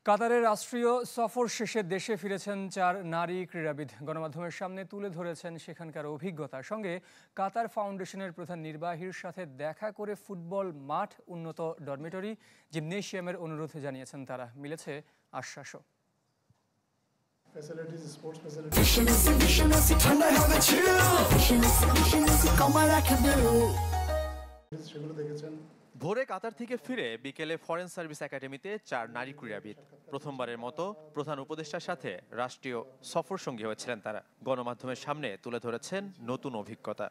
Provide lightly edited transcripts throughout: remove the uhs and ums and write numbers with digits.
কাতারের রাষ্ট্রীয় সফর শেষে দেশে ফিরেছেন ৪ নারী ক্রীড়াবিদ। গণমাধ্যমের সামনে তুলে ধরেছেন সেখানকার অভিজ্ঞতা। সঙ্গে কাতার ফাউন্ডেশনের প্রধান নির্বাহীর সাথে দেখা করে ফুটবল মাঠ, উন্নত ডরমিটরি, জিমনেশিয়ামের অনুরোধ জানিয়েছেন তারা। মিলেছে আশ্বাসও। ভোরে কাতার থেকে ফিরে বিকেলে ফরেন সার্ভিস একাডেমিতে ৪ নারী ক্রীড়াবিদ। প্রথমবারের মতো প্রধান উপদেষ্টার সাথে রাষ্ট্রীয় সফর সঙ্গী হয়েছিলেন তারা। গণমাধ্যমের সামনে তুলে ধরেছেন নতুন অভিজ্ঞতা।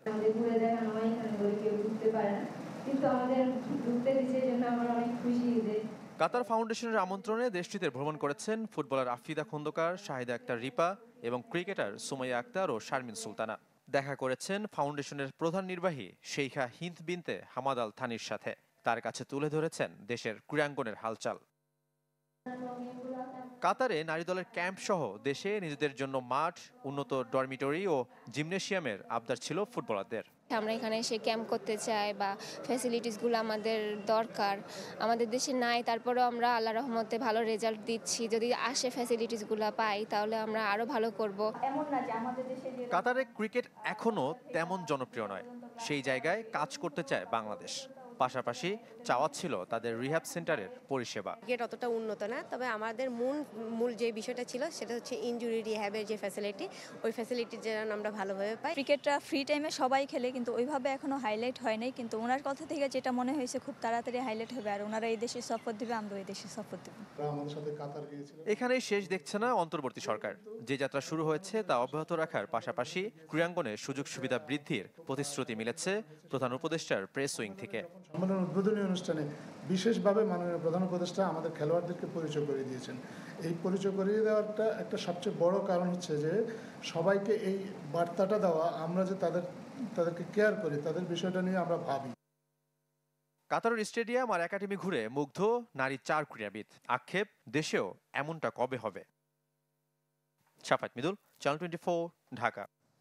কাতার ফাউন্ডেশনের আমন্ত্রণে দেশটিতে ভ্রমণ করেছেন ফুটবলার আফিদা খন্দকার, শাহিদা আক্তার রিপা এবং ক্রিকেটার সুমাইয়া আক্তার ও শারমিন সুলতানা। দেখা করেছেন ফাউন্ডেশনের প্রধান নির্বাহী শেইখা হিন্দ বিনতে হামাদ আল থানির সাথে। তার কাছে তুলে ধরেছেন দেশের ক্রীড়াঙ্গনের হালচাল। কাতারে নারী দলের ক্যাম্প সহ দেশে নিজেদের জন্য মাঠ, উন্নত ডরমিটরি ও জিমনেশিয়ামের আবদার ছিল ফুটবলারদের। আমরা এখানে এসে ক্যাম্প করতে চাই বা ফ্যাসিলিটিসগুলো আমাদের দরকার, আমাদের দেশে নাই, তারপরেও আমরা আল্লাহ রহমতে ভালো রেজাল্ট দিচ্ছি। যদি আসে ফ্যাসিলিটিসগুলো পাই তাহলে আমরা আরো ভালো করব। কাতারে ক্রিকেট এখনো তেমন জনপ্রিয় নয়, সেই জায়গায় কাজ করতে চায় বাংলাদেশ। পাশাপাশি চাওয়া ছিল তাদের রিহ্যাব সেন্টারের পরিষেবা। ক্রিকেট অতটা উন্নত না, তবে আমাদের মূল যে বিষয়টা ছিল সেটা হচ্ছে ইনজুরি রিহ্যাবের যে ফ্যাসিলিটি, ওই ফ্যাসিলিটি যেন আমরা ভালোভাবে পাই। ক্রিকেটটা ফ্রি টাইমে সবাই খেলে, কিন্তু ওইভাবে এখনো হাইলাইট হয় নাই। কিন্তু ওনার কথা থেকে যেটা মনে হয়েছে খুব তাড়াতাড়ি হাইলাইট হবে, আর ওনারা এই দেশে সফর দিবে, আমরা এই দেশে সফর দেব। এখানেই শেষ দেখছে না অন্তর্বর্তী সরকার। যে যাত্রা শুরু হয়েছে তা অব্যাহত রাখার পাশাপাশি ক্রীড়াঙ্গনে সুযোগ সুবিধা বৃদ্ধির প্রতিশ্রুতি মিলেছে প্রধান উপদেষ্টার প্রেস উইং থেকে। সম্মেলন উদ্বোধনী অনুষ্ঠানে বিশেষভাবে মাননীয় প্রধান উপদেষ্টা আমাদের খেলোয়াড়দেরকে পরিচয় করিয়ে দিয়েছেন। এই পরিচয় করিয়ে দেওয়াটা একটা সবচেয়ে বড় কারণ হচ্ছে যে সবাইকে এই বার্তাটা দেওয়া, আমরা যে তাদেরকে কেয়ার করি, তাদের বিষয়টা নিয়ে আমরা ভাবি। কাতারের স্টেডিয়াম আর একাডেমি ঘুরে মুগ্ধ নারী ৪ ক্রীড়াবিদ। আক্ষেপ, দেশেও এমনটা কবে হবে? শাফাত মিদুল, চ্যানেল 24, ঢাকা।